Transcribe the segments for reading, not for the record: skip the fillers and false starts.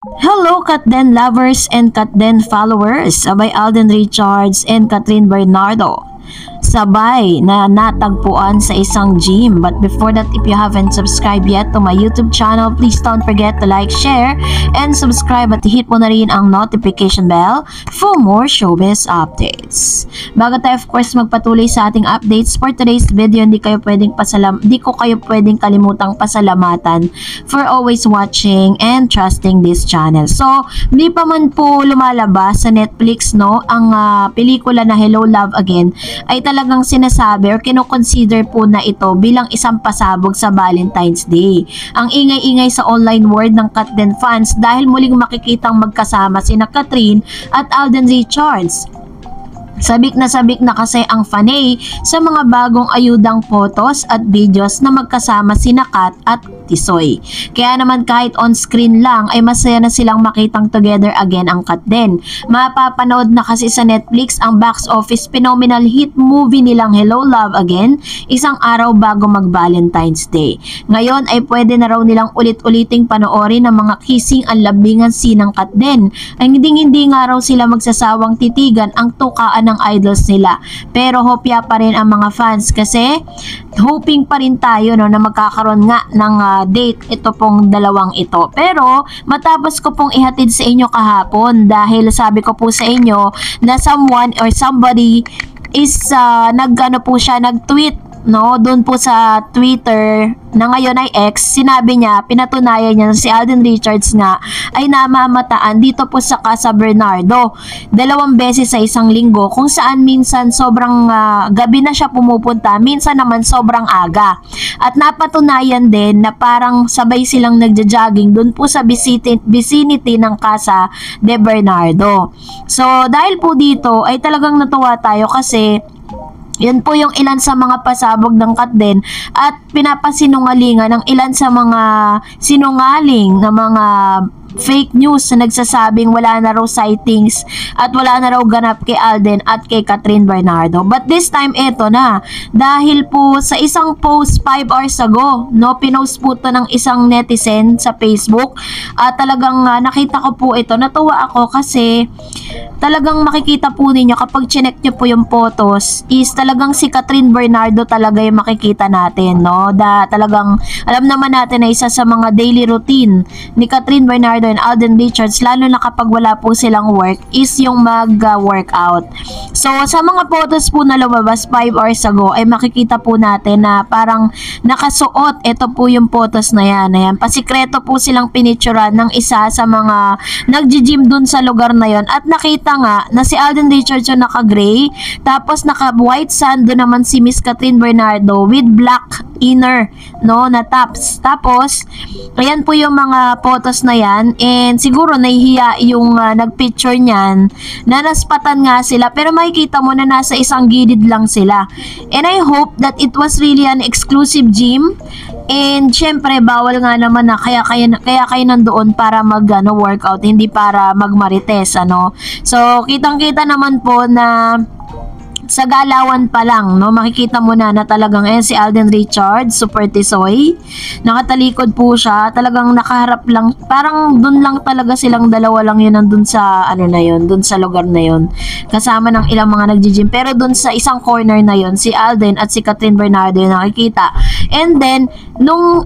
Hello, Katden lovers and Katden followers, sabay Alden Richards and Catherine Bernardo. Sabay na natagpuan sa isang gym. But before that, if you haven't subscribed yet to my YouTube channel, please don't forget to like, share, and subscribe at hit mo na rin ang notification bell for more showbiz updates. Bago tayo of course magpatuloy sa ating updates for today's video, hindi ko kayo pwedeng kalimutang pasalamatan for always watching and trusting this channel. So, hindi pa man po lumalabas sa Netflix ang pelikula na Hello Love Again, ay talagang sinasabi or kino-consider po na ito bilang isang pasabog sa Valentine's Day. Ang ingay-ingay sa online world ng Katden fans dahil muling makikitang magkasama sina Catherine at Alden Richards. Sabik na kasi ang fanay sa mga bagong ayudang photos at videos na magkasama sina Kat at Tisoy. Kaya naman kahit on screen lang ay masaya na silang makitang together again ang Katden. Mapapanood na kasi sa Netflix ang box office phenomenal hit movie nilang Hello Love Again isang araw bago mag Valentine's Day. Ngayon ay pwede na raw nilang ulit-uliting panoorin ang mga kissing ang labingan scene ng Katden. Ay hindi nga raw sila magsasawang titigan ang tukaan ng idols nila. Pero hopya pa rin ang mga fans kasi hoping pa rin tayo na magkakaroon nga ng date ito pong dalawang ito. Pero matapos ko pong ihatid sa inyo kahapon dahil sabi ko po sa inyo na someone or somebody is nag-tweet doon po sa Twitter na ngayon ay X, sinabi niya, pinatunayan niya na si Alden Richards nga ay namamataan dito po sa Casa Bernardo 2 beses sa isang linggo, kung saan minsan sobrang gabi na siya pumupunta, minsan naman sobrang aga. At napatunayan din na parang sabay silang nagja-jogging doon po sa vicinity ng Casa de Bernardo. So dahil po dito ay talagang natuwa tayo kasi yan po yung ilan sa mga pasabog ng Katden at pinapasinungalingan ng ilan sa mga sinungaling na mga fake news na nagsasabing wala na raw sightings at wala na raw ganap kay Alden at kay Catherine Bernardo. But this time, eto na. Dahil po sa isang post 5 hours ago, pinost po ito ng isang netizen sa Facebook at talagang nakita ko po ito. Natuwa ako kasi talagang makikita po ninyo kapag chinek nyo po yung photos is talagang si Catherine Bernardo talaga yung makikita natin, talagang alam naman natin na isa sa mga daily routine ni Catherine Bernardo and Alden Richards, lalo na kapag wala po silang work, is yung mag-workout. So, sa mga photos po na lumabas 5 hours ago, ay makikita po natin na parang nakasuot. Ito po yung photos na yan. Ayan. Pasikreto po silang pinicturan ng isa sa mga nag-gym dun sa lugar na yon. At nakita nga na si Alden Richards yung naka-gray, tapos naka-white sando naman si Miss Catherine Bernardo with black inner, na tops. Tapos, ayan po yung mga photos na yan. And siguro nahihiya yung nagpicture niyan na naspatan nga sila, pero makikita mo na nasa isang gilid lang sila. And I hope that it was really an exclusive gym. And syempre bawal nga naman na kaya kayo nandoon para workout, hindi para magmarites, So kitang-kita naman po na sa galawan pa lang, makikita mo na talagang si Alden Richards, super tisoy. Nakatalikod po siya, talagang nakaharap lang, parang dun lang talaga silang dalawa lang yun nandun sa dun sa lugar na yun. Kasama ng ilang mga nagji-gym. Pero dun sa isang corner na yun, si Alden at si Catherine Bernardo yung nakikita. And then, nung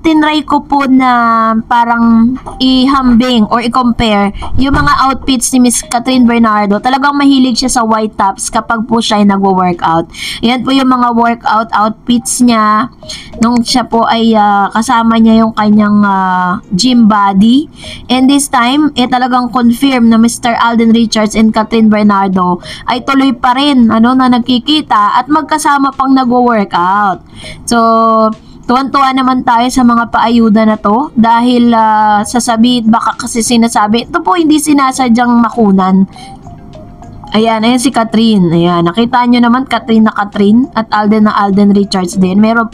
tinry ko po na parang ihambing or i-compare yung mga outfits ni Miss Catherine Bernardo, talagang mahilig siya sa white tops kapag po siya ay nagwo-workout. Yan po yung mga workout outfits niya nung siya po ay kasama niya yung kanyang gym body. And this time, talagang confirm na Mr. Alden Richards and Catherine Bernardo ay tuloy pa rin na nagkikita at magkasama pang nagwo-workout. So, tuwan-tuwa naman tayo sa mga paayuda na to dahil baka kasi sinasabi, ito po hindi sinasadyang makunan. Ayan si Catherine. Ayan, nakita nyo naman Catherine na Catherine at Alden na Alden Richards din. Meron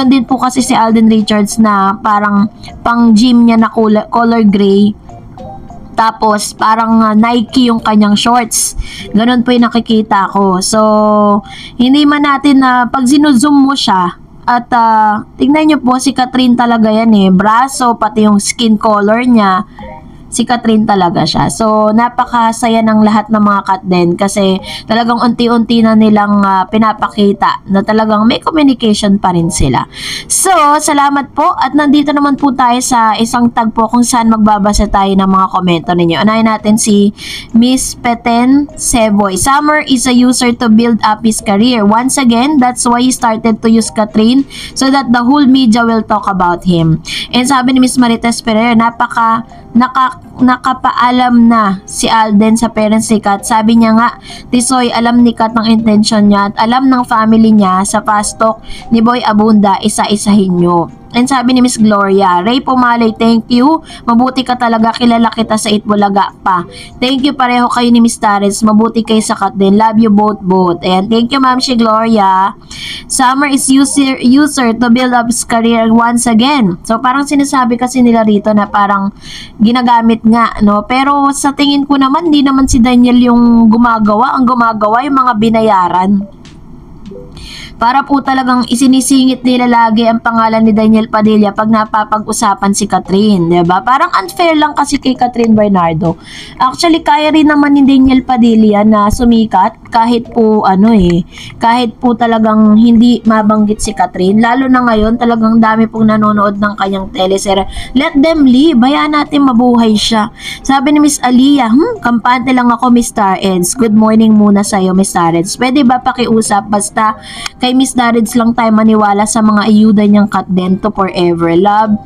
din po kasi si Alden Richards na parang pang gym niya na color gray. Tapos parang Nike yung kanyang shorts. Ganun po yung nakikita ko. So, hindi man natin na pag sinuzoom mo siya, At tignan nyo po, si Catherine talaga yan eh. Braso, pati yung skin color niya, si Catherine talaga siya. So, napakasaya ng lahat ng mga kat din kasi talagang unti-unti na nilang pinapakita na talagang may communication pa rin sila. So, salamat po at nandito naman po tayo sa isang tag po kung saan magbabasa tayo ng mga komento ninyo. Unahin natin si Miss Peten Seboy. Summer is a user to build up his career. Once again, that's why he started to use Catherine so that the whole media will talk about him. And sabi ni Miss Marites Pereira, nakapaalam na si Alden sa parents ni Kat. Sabi niya nga, Tisoy, alam ni Kat ng intention niya at alam ng family niya sa fast talk ni Boy Abunda, isa-isahin nyo. And sabi ni Miss Gloria, Ray Pumalay, thank you. Mabuti ka talaga, kilala kita sa Itbulaga pa. Thank you pareho kayo ni Miss Tares. Mabuti kayo sa Kat din. Love you both. And thank you Ma'am si Gloria. Summer is user to build up his career once again. So parang sinasabi kasi nila rito na parang ginagamit nga, no? Pero sa tingin ko naman, hindi naman si Daniel yung gumagawa. Ang gumagawa yung mga binayaran. Para po talagang isinisingit nila lagi ang pangalan ni Daniel Padilla pag napapag-usapan si Catherine, 'di ba? Parang unfair lang kasi kay Catherine Bernardo. Actually, kaya rin naman ni Daniel Padilla na sumikat kahit po kahit po talagang hindi mabanggit si Catherine. Lalo na ngayon, talagang dami pong nanonood ng kanyang teleserye. Let them live. Hayaan natin mabuhay siya. Sabi ni Miss Aliyah, kampante lang ako, Miss Tareds. Good morning muna sa'yo, Miss Tareds. Pwede ba pakiusap? Basta kay Miss Tareds lang tayo maniwala sa mga ayuda niyang Kat Den to forever. Love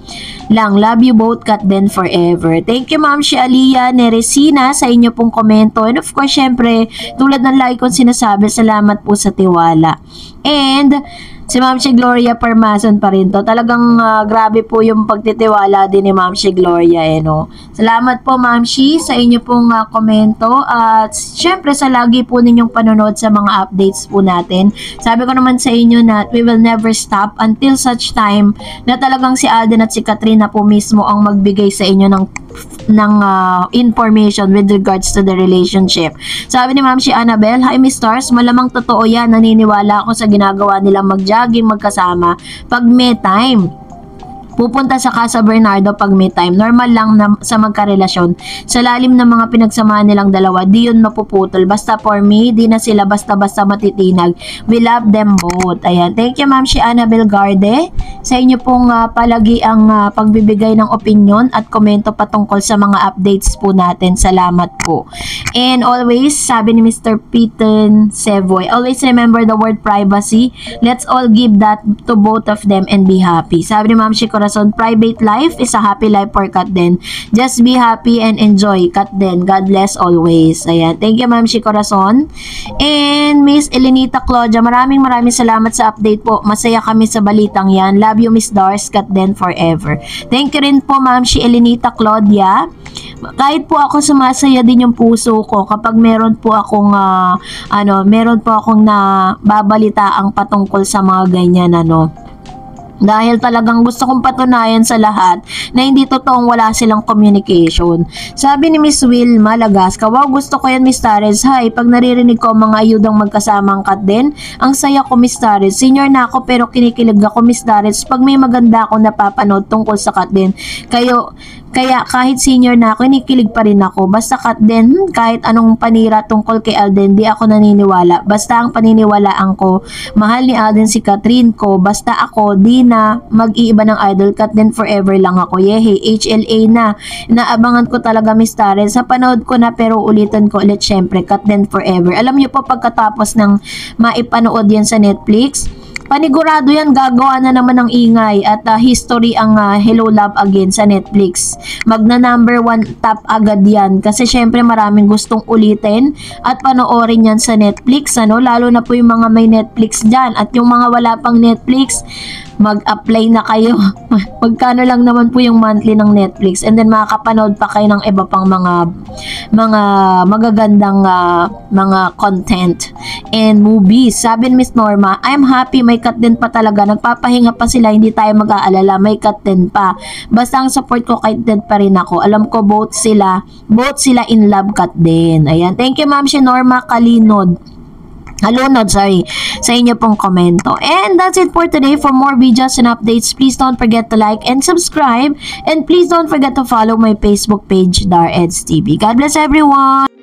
you both, Kat Den forever. Thank you, Ma'am si Aliyah Neresina sa inyo pong komento. And of course, syempre, tulad ng lagi kong sinasabi, salamat po sa tiwala. And si Ma'am si Gloria Parmason pa rin to. Talagang grabe po yung pagtitiwala din ni Ma'am si Gloria, no? Salamat po Ma'am si sa inyo pong komento at syempre sa lagi po ninyong panonood sa mga updates po natin. Sabi ko naman sa inyo na we will never stop until such time na talagang si Alden at si Catherine na po mismo ang magbigay sa inyo ng information with regards to the relationship. Sabi ni Ma'am si Annabelle, hi Miss Stars, malamang totoo yan, naniniwala ako sa ginagawa nilang mag-jogging magkasama pag may time. Pupunta sa Casa Bernardo pag may time. Normal lang na sa magkarelasyon. Sa lalim ng mga pinagsamahan nilang dalawa, di yun mapuputol. Basta for me, di na sila basta-basta matitinag. We love them both. Ayan. Thank you Ma'am si Annabelle Garde sa inyo pong palagi ang pagbibigay ng opinion at komento patungkol sa mga updates po natin. Salamat po. And always, sabi ni Mr. Peten Sevoy, always remember the word privacy. Let's all give that to both of them and be happy. Sabi ni Ma'am si Corazon, private life is a happy life for Kat Den. Just be happy and enjoy, Kat Den. God bless always. Ayan. Thank you Ma'am si Corazon. And Miss Elenita Claudia, maraming salamat sa update po. Masaya kami sa balitang yan. Love you Miss Dars, Kat Den forever. Thank you rin po Ma'am si Elenita Claudia. Kahit po ako, sumasaya din yung puso ko kapag meron po akong babalitaang patungkol sa mga ganyan Dahil talagang gusto kong patunayan sa lahat na hindi totoong wala silang communication. Sabi ni Miss Wilma Lagasca, wow, gusto ko yan Miss Tares. Hi, pag naririnig ko mga ayudang magkasamang Kat Den, ang saya ko Miss Tares. Senior na ako pero kinikilig ako Miss Tares pag may maganda akong napapanood tungkol sa Kat Den. Kaya kahit senior na ako, inikilig pa rin ako. Basta Kat Den, kahit anong panira tungkol kay Alden, di ako naniniwala. Basta ang paniniwalaan ko, mahal ni Alden si Catherine ko. Basta ako, di na mag-iiba ng idol. Kat Den forever lang ako. Yehe, HLA na. Naabangan ko talaga Miss Tares. Sa panood ko na pero ulitin ko ulit syempre, Kat Den forever. Alam niyo po pagkatapos ng maipanood yan sa Netflix, panigurado yan, gagawa na naman ng ingay at history ang Hello Love Again sa Netflix. Magna number 1 top agad yan kasi syempre maraming gustong ulitin at panoorin yan sa Netflix, lalo na po yung mga may Netflix dyan at yung mga wala pang Netflix, mag-apply na kayo. Magkano lang naman po yung monthly ng Netflix and then makakapanood pa kayo ng iba pang mga magagandang mga content and movies. Sabi ni Miss Norma, I'm happy may Kat Den pa talaga. Nagpapahinga pa sila, hindi tayo mag-aalala. May Kat Den pa. Basta ang support ko kay Den pa rin ako. Alam ko both sila in love Kat Den. Ayan. Thank you Ma'am si Norma Kalinod. Halunod, sorry, sa inyo pong komento. And that's it for today. For more videos and updates, please don't forget to like and subscribe. And please don't forget to follow my Facebook page, Dar Eds TV. God bless everyone!